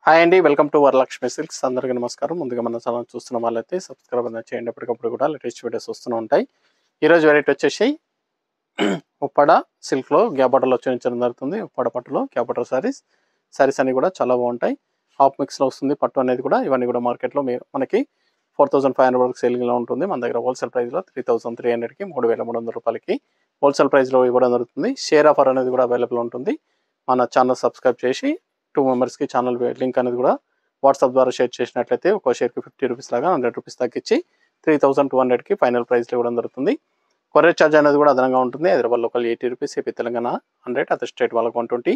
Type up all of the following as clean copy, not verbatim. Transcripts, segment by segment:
Hi అండి, welcome to Varalakshmi silks. అందరికీ నమస్కారం. ముందుగా మన ఛానల్ చూస్తున్న వాళ్ళైతే సబ్స్క్రైబ్ అనేది చేయండి. ఎప్పటికప్పుడు కూడా లేటెస్ట్ వీడియోస్ వస్తూనే ఉంటాయి. ఈరోజు వెరైటీ వచ్చేసి ఉప్పాడ సిల్క్లో గ్యాప్ బార్డర్లో చూపించడం జరుగుతుంది. ఉప్పాడ పట్టులో గ్యాప్ బార్డర్ శారీస్ అన్ని కూడా చాలా బాగుంటాయి. హాఫ్ మిక్స్లో వస్తుంది పట్టు అనేది కూడా. ఇవన్నీ కూడా మార్కెట్లో మనకి 4500 వరకు సేలింగ్లో ఉంటుంది. మన దగ్గర హోల్సేల్ ప్రైస్లో 3300కి 3300 రూపాయలకి హోల్సేల్ ప్రైస్లో ఇవ్వడం జరుగుతుంది. షేర్ ఆఫర్ అనేది కూడా అవైలబుల్ ఉంటుంది. మన ఛానల్ సబ్స్క్రైబ్ చేసి 2 మెంబర్స్కి ఛానల్ లింక్ అనేది కూడా వాట్సాప్ ద్వారా షేర్ చేసినట్లయితే ఒక షేర్కి 50 రూపీస్ లాగా 100 రూపీస్ తగ్గించి 3200కి ఫైనల్ ప్రైస్లో ఇవ్వడం జరుగుతుంది. కొరియర్ ఛార్జ్ అనేది కూడా అదనంగా ఉంటుంది. Hyderabad local 80 rupees, AP Telangana 100, other state వాళ్ళకి 120.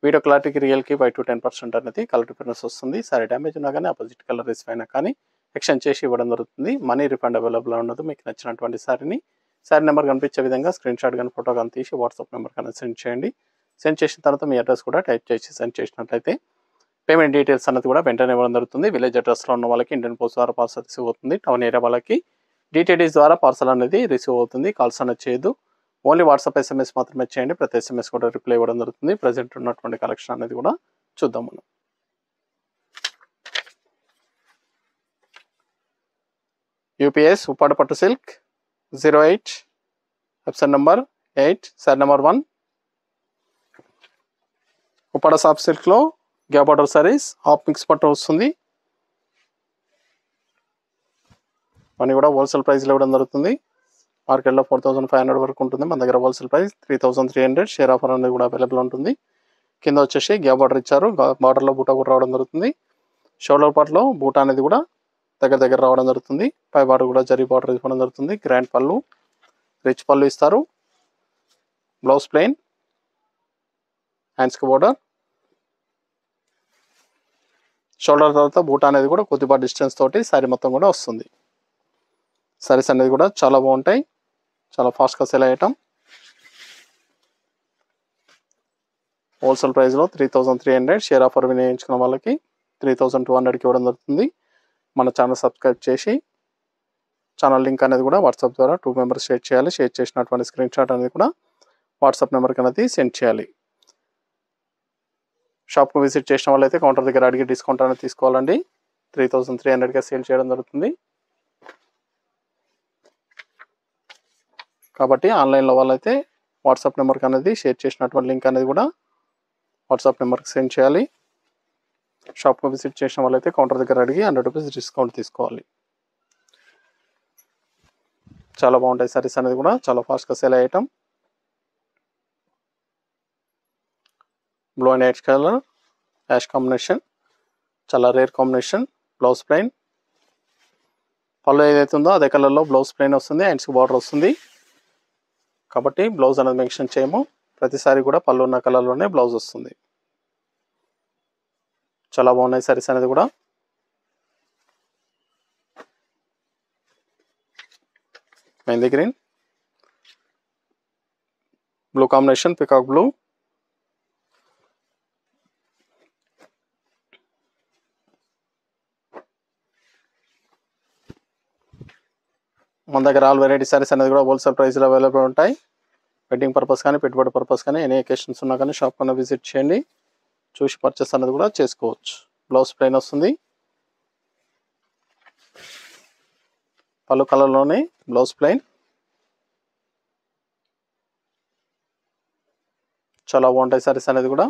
వీడియో క్లారిటీకి రియల్కి 5 to 10% అనేది కలర్ డిఫరెన్స్ వస్తుంది. సారీ డ్యామేజ్ ఉన్నా కానీ ఆపోజిట్ కలర్ రిస్క్ అయినా కానీ ఎక్స్చేంజ్ చేసి ఇవ్వడం జరుగుతుంది. మనీ రిఫండ్ అవైలబుల్ ఉండదు. మీకు నచ్చినటువంటి సారీ నెంబర్ కనిపించే విధంగా స్క్రీన్ షాట్ కానీ ఫోటో కానీ తీసి వాట్సాప్ నెంబర్ కానీ సెండ్ చేయండి. సెండ్ చేసిన తర్వాత మీ అడ్రస్ కూడా టైప్ చేసి సెండ్ చేసినట్లయితే పేమెంట్ డీటెయిల్స్ అనేది కూడా వెంటనే ఇవ్వడం జరుగుతుంది. విలేజ్ అడ్రస్లో ఉన్న వాళ్ళకి ఇండియన్ పోస్ట్ ద్వారా పార్సల్ రిసీవ్ అవుతుంది. టౌన్ ఏరియా వాళ్ళకి డిటిడిస్ ద్వారా పార్సల్ అనేది రిసీవ్ అవుతుంది. కాల్స్ అనేది చేయదు. ఓన్లీ వాట్సాప్ SMS మాత్రమే చేయండి. ప్రతి SMS కూడా రిప్లై ఇవ్వడం జరుగుతుంది. ప్రజెంట్ ఉన్నటువంటి కలెక్షన్ అనేది కూడా చూద్దాం మనం. యూపీఎస్ ఉప్పాడ పట్టు silk 08 episode number 8 sari number 1 Uppada soft సిల్క్లో gap border saris half mix పట్టు వస్తుంది. అన్నీ కూడా హోల్సేల్ ప్రైస్లో ఇవ్వడం జరుగుతుంది. మార్కెట్లో 4500 వరకు ఉంటుంది. మన దగ్గర హోల్సేల్ ప్రైస్ 3300. షేర్ ఆఫర్ అనేది కూడా అవైలబుల్ ఉంటుంది. కింద వచ్చేసి గ్యాప్ బార్డర్ ఇచ్చారు. బార్డర్లో బూటా కూడా రావడం జరుగుతుంది. షోల్డర్ పార్ట్లో బూటా అనేది కూడా దగ్గర రావడం జరుగుతుంది. పై బార్డర్ కూడా జరీ బార్డర్ ఇవ్వడం జరుగుతుంది. గ్రాండ్ పళ్ళు, రిచ్ పళ్ళు ఇస్తారు. బ్లౌజ్ ప్లెయిన్, హ్యాండ్స్కి బార్డర్, షోల్డర్ తర్వాత బూటా అనేది కూడా కొద్దిగా డిస్టెన్స్ తోటి శారీ మొత్తం కూడా వస్తుంది. సారీస్ అనేది కూడా చాలా బాగుంటాయి. చాలా ఫాస్ట్గా సేల్ అయ్యటం. హోల్సేల్ ప్రైస్లో 3300. షేర్ ఆఫర్ వినియోగించుకున్న వాళ్ళకి 3200కి ఇవ్వడం జరుగుతుంది. మన ఛానల్ సబ్స్క్రైబ్ చేసి ఛానల్ లింక్ అనేది కూడా వాట్సాప్ ద్వారా 2 మెంబర్స్ షేర్ చేయాలి. షేర్ చేసినటువంటి స్క్రీన్ షాట్ అనేది కూడా వాట్సాప్ నెంబర్కి అనేది సెండ్ చేయాలి. షాప్కు విజిట్ చేసిన వాళ్ళైతే కౌంటర్ దగ్గర అడిగి డిస్కౌంట్ అనేది తీసుకోవాలండి. 3300గా సేల్ చేయడం జరుగుతుంది. కాబట్టి ఆన్లైన్లో వాళ్ళైతే వాట్సాప్ నెంబర్కి అనేది షేర్ చేసినటువంటి లింక్ అనేది కూడా వాట్సాప్ నెంబర్కి సెండ్ చేయాలి. షాప్కు విజిట్ చేసిన వాళ్ళైతే కౌంటర్ దగ్గర అడిగి 100 రూపీస్ డిస్కౌంట్ తీసుకోవాలి. చాలా బాగుంటాయి సారీస్ అనేది కూడా. చాలా ఫాస్ట్గా సేల్ అయ్యటం. Blue and white colour ash combination, చాలా రేర్ కాంబినేషన్. బ్లౌజ్ ప్లెయిన్, పళ్ళు ఏదైతే ఉందో అదే కలర్లో బ్లౌజ్ ప్లెయిన్ వస్తుంది. హ్యాండ్స్కి బార్డర్ వస్తుంది. కాబట్టి బ్లౌజ్ అనేది మెన్షన్ చేయము. ప్రతిసారి కూడా పళ్ళు ఉన్న కలర్లోనే బ్లౌజ్ వస్తుంది. చాలా బాగున్నాయి సారీస్ అనేది కూడా. Mehndi green, blue combination, peacock blue, మన దగ్గర ఆల్ వెరైటీ సారీస్ అనేది కూడా హోల్సేల్ ప్రైస్లో అవైలబుల్ ఉంటాయి. వెడ్డింగ్ పర్పస్ కానీ పెట్టుబడి పర్పస్ కానీ ఎనీ అకేషన్స్ ఉన్నా కానీ షాప్ కన్నా విజిట్ చేయండి. చూసి పర్చేస్ అనేది కూడా చేసుకోవచ్చు. బ్లౌజ్ ప్లెయిన్ వస్తుంది. పళ్ళు కలర్లోనే బ్లౌజ్ ప్లెయిన్. చాలా బాగుంటాయి సారీస్ అనేది కూడా.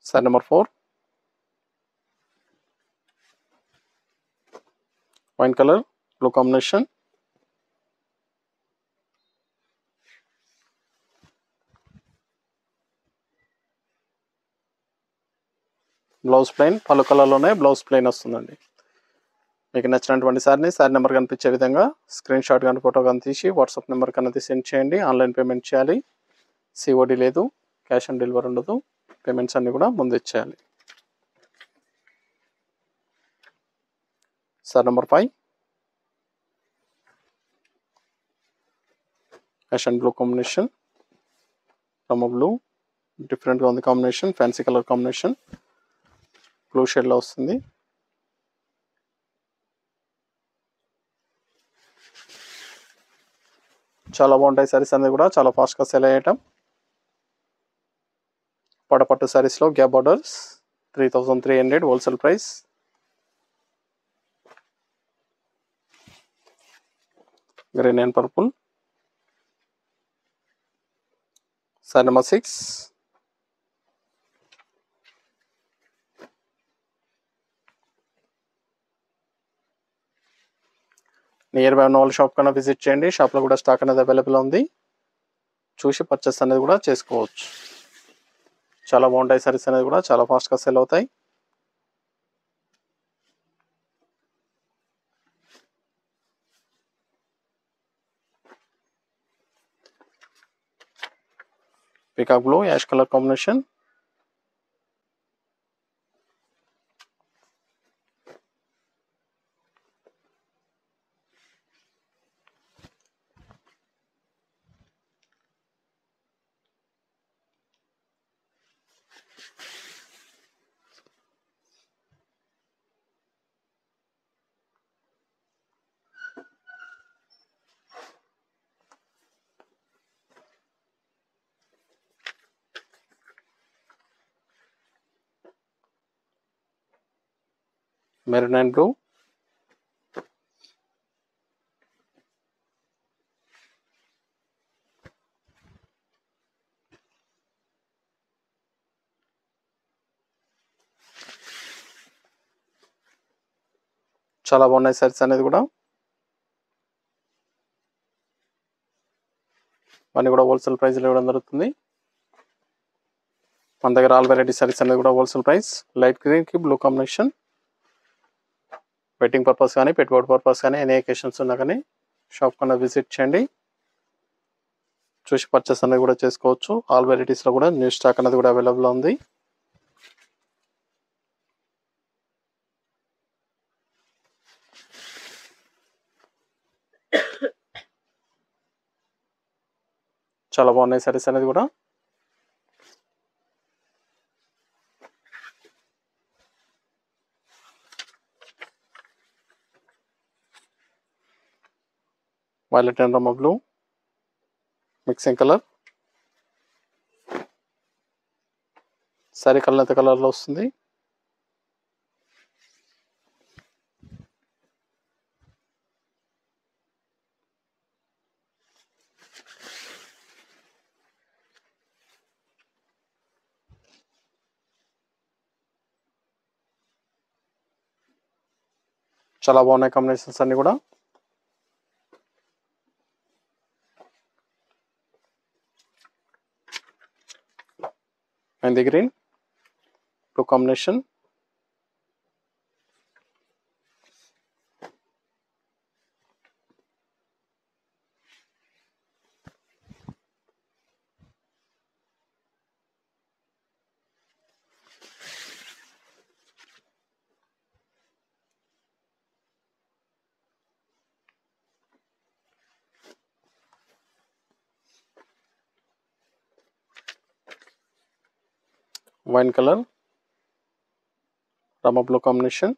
Sorry number 4 wine colour, blue combination. Blouse plain, పళ్ళు కలర్లోనే బ్లౌజ్ ప్లెయిన్ వస్తుందండి. మీకు నచ్చినటువంటి సారీ నెంబర్ కనిపించే విధంగా స్క్రీన్ షాట్ కానీ ఫోటో కానీ తీసి వాట్సాప్ నెంబర్కి అనేది సెండ్ చేయండి. ఆన్లైన్ పేమెంట్ చేయాలి. COD లేదు, క్యాష్ ఆన్ డెలివరీ ఉండదు. పేమెంట్స్ అన్నీ కూడా ముందు ఇచ్చేయాలి. Sari number 5 ash and blue combination. రమ బ్లూ డిఫరెంట్గా ఉంది కాంబినేషన్. Fancy colour combination. బ్లూ షేడ్లో వస్తుంది. చాలా బాగుంటాయి సారీస్ అనేది కూడా చాలా ఫాస్ట్గా సెల్ అయ్యేటం. పడపట్టు సారీస్లో gap borders 3300 wholesale price. Green and purple. Sari number 6. Near by ఉన్న వాళ్ళ షాప్ కన్నా విజిట్ చేయండి. షాప్లో కూడా స్టాక్ అనేది అవైలబుల్ ఉంది. చూసి పర్చేస్ అనేది కూడా చేసుకోవచ్చు. చాలా బాగుంటాయి సారీస్ అనేది కూడా చాలా ఫాస్ట్గా సెల్ అవుతాయి. Peacock blue ash colour combination. Maroon and blue. చాలా బాగున్నాయి సారీస్ అనేది కూడా. అన్నీ కూడా హోల్సేల్ ప్రైస్లో ఇవ్వడం జరుగుతుంది. మన దగ్గర ఆల్ వెరైటీ సారీస్ అనేది కూడా హోల్సేల్ ప్రైస్. లైట్ గ్రీన్కి బ్లూ కాంబినేషన్. వెడ్డింగ్ పర్పస్ కానీ పెట్టుబడి పర్పస్ కానీ ఎనీ అకేషన్స్ ఉన్నా కానీ షాప్ కన్నా విజిట్ చేయండి. చూసి పర్చేస్ అనేది కూడా చేసుకోవచ్చు. ఆల్ వెరైటీస్లో కూడా న్యూ స్టాక్ అనేది కూడా అవైలబుల్ ఉంది. చాలా బాగున్నాయి సారీస్ అనేది కూడా. Violet and Rama blue mixing colour. Sorry colour ఎంత కలర్లో వస్తుంది. చాలా బాగున్నాయి కాంబినేషన్స్ అన్ని కూడా. Mehndi green blue combination. Wine colour Rama blue combination.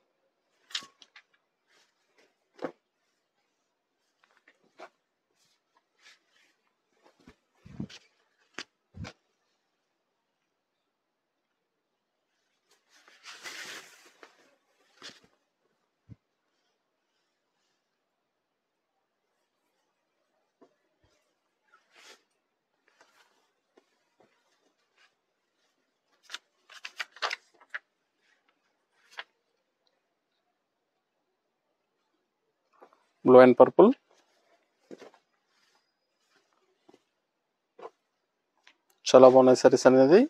Blue and purple. చాలా బాగున్నాయి సారీస్ అనేది.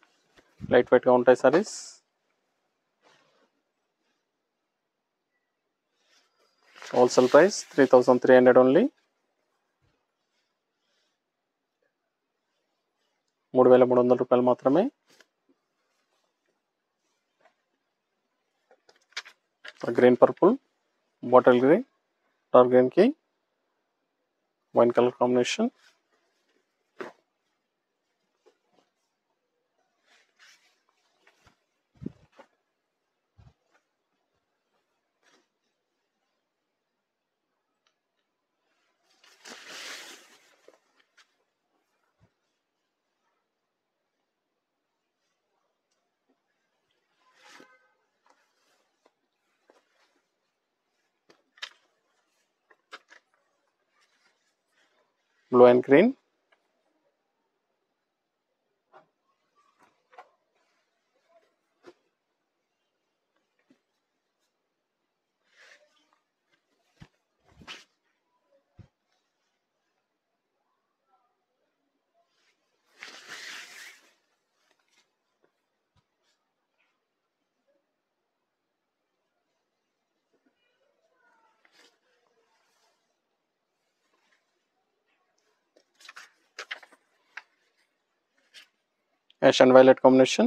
లైట్ వెయిట్గా ఉంటాయి సారీస్. Wholesale price 3300 only. 3300 రూపాయలు మాత్రమే. Green purple bottle green dark గ్రీన్కి wine colour combination. blue and green, ash and violet combination,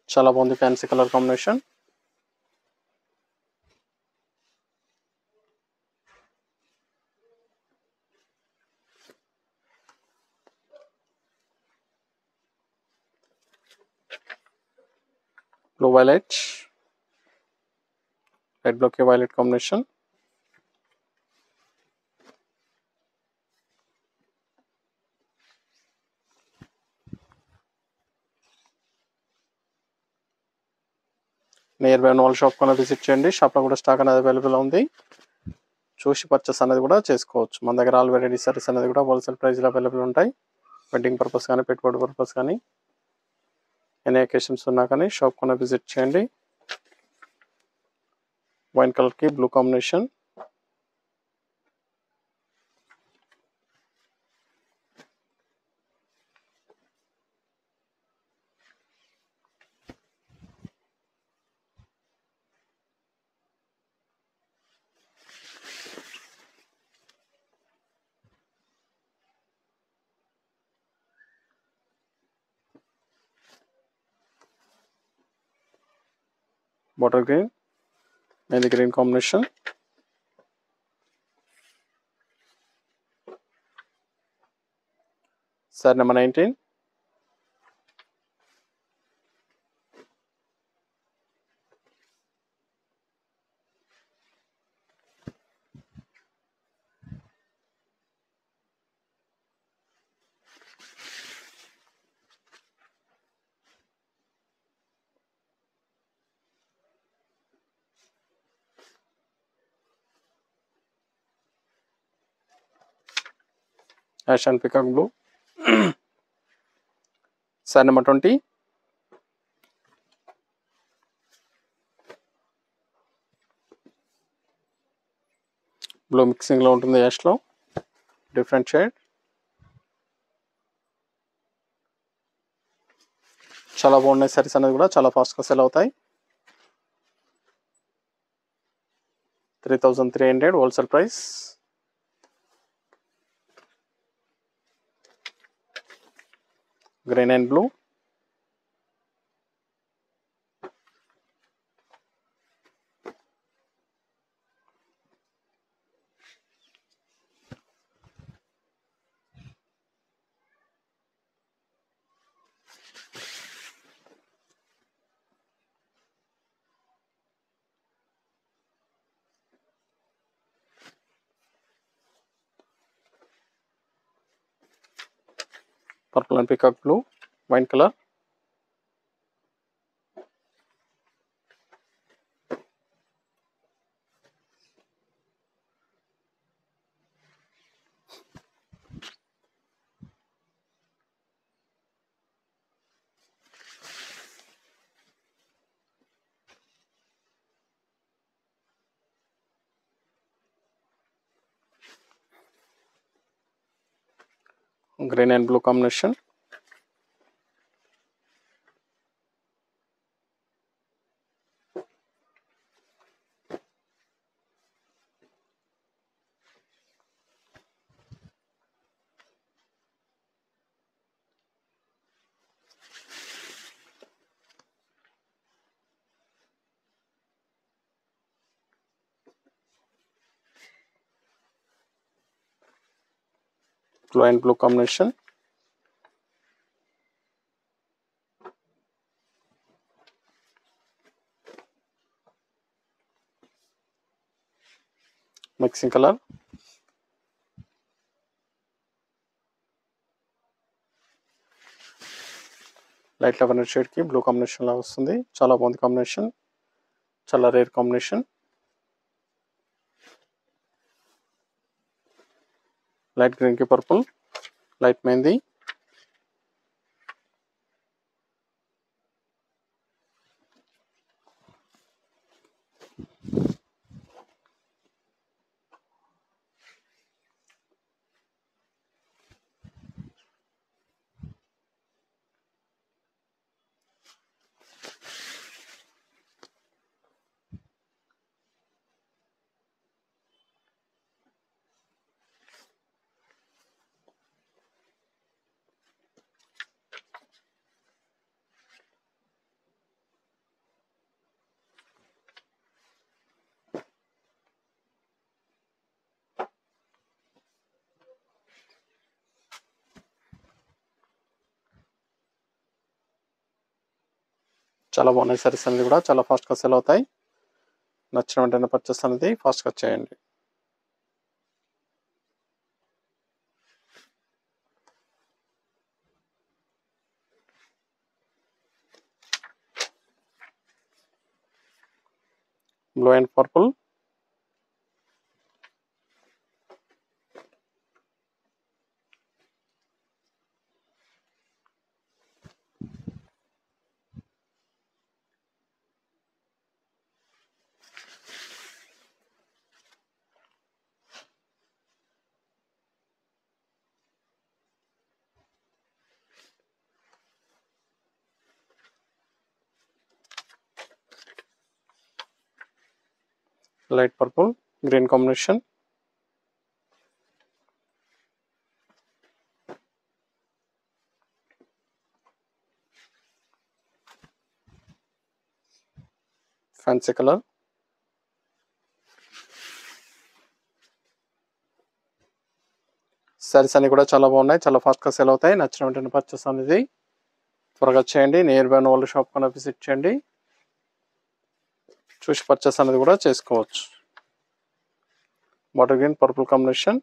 చాలా బాగుంది fancy colour combination. Blue violet, red బ్లూకి వైలెట్ కాంబినేషన్, నియర్ బై వాళ్ళ షాప్ కన్నా విజిట్ చేయండి. షాప్లో కూడా స్టాక్ అనేది అవైలబుల్ ఉంది. చూసి పర్చేస్ అనేది కూడా చేసుకోవచ్చు. మన దగ్గర ఆల్ వెరైటీ సారీస్ అనేది కూడా హోల్సేల్ ప్రైస్లో అవైలబుల్ ఉంటాయి. వెడ్డింగ్ పర్పస్ కానీ పెట్టుబడి పర్పస్ కానీ ఎనీ అకేషన్స్ ఉన్నా కానీ షాప్ కన్నా విజిట్ చేయండి. వైన్ కలర్కి blue combination, bottle green, mehndi green combination, sari number 19, ash and peacock blue, sari number 20, blue మిక్సింగ్లో ఉంటుంది, యాష్లో డిఫరెంట్ షేడ్. చాలా బాగున్నాయి సారీస్ అనేది కూడా చాలా ఫాస్ట్గా సెల్ అవుతాయి. 3300 wholesale price. Green and blue, purple and peacock blue, wine color, green and blue combination, blue and blue combination, mixing color, light lavender షేడ్కి బ్లూ కాంబినేషన్లో వస్తుంది. చాలా బాగుంది కాంబినేషన్, చాలా రేర్ కాంబినేషన్. లైట్ గ్రీన్కి పర్పుల్, లైట్ మెహందీ, చాలా బాగున్నాయి సారీస్ అనేది కూడా చాలా ఫాస్ట్గా సెల్ అవుతాయి. నచ్చిన వెంటనే పర్చేస్ అనేది ఫాస్ట్గా చేయండి. Blue and purple, light purple, green combination, fancy colour. Saris అన్ని కూడా చాలా బాగున్నాయి, చాలా ఫాస్ట్గా సేల్ అవుతాయి. నచ్చిన వెంటనే పర్చేస్ అనేది త్వరగా చేయండి. నియర్ బై వాళ్ళ షాప్ కన్నా విజిట్ చేయండి, చూసి పర్చేస్ అనేది కూడా చేసుకోవచ్చు. Water green purple combination,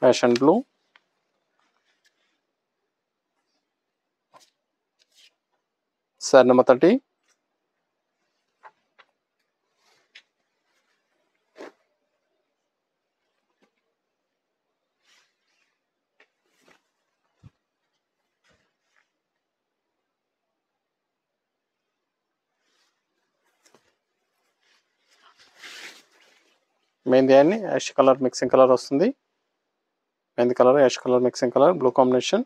ash and blue, sari number 30, mehndi అని యాష్ కలర్ మిక్సింగ్ కలర్ వస్తుంది. Mehndi colour, ash colour mixing colour, blue combination,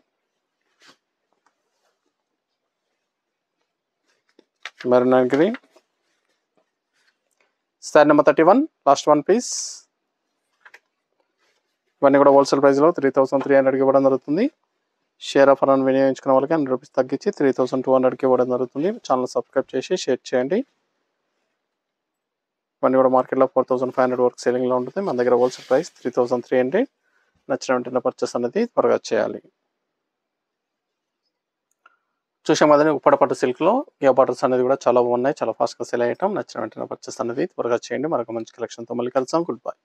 maroon and green. Sari number 31, last one piece. ఇవన్నీ కూడా హోల్సేల్ ప్రైస్లో 3300కి ఇవ్వడం జరుగుతుంది. షేర్ ఆఫర్ అని వినియోగించుకున్న వాళ్ళకి 100 రూపీస్ తగ్గించి 3200కి ఇవ్వడం జరుగుతుంది. ఛానల్ సబ్స్క్రైబ్ చేసి షేర్ చేయండి. ఇవన్నీ కూడా మార్కెట్లో 4500 వరకు సేలింగ్లో ఉంటుంది. మన దగ్గర హోల్సేల్ ప్రైస్ 3300. నచ్చిన వెంటనే పర్చేస్ అనేది త్వరగా చేయాలి. చూసాం కదండి, ఉప్పడ పట్టు సిల్క్లో ఈ బార్డర్స్ అనేది కూడా చాలా బాగున్నాయి, చాలా ఫాస్ట్గా సేల్ అయ్యటం. నచ్చిన వెంటనే పర్చేస్ అనేది త్వరగా చేయండి. మరొక మంచి కలెక్షన్తో మళ్ళీ కలుద్దాం. Good bye.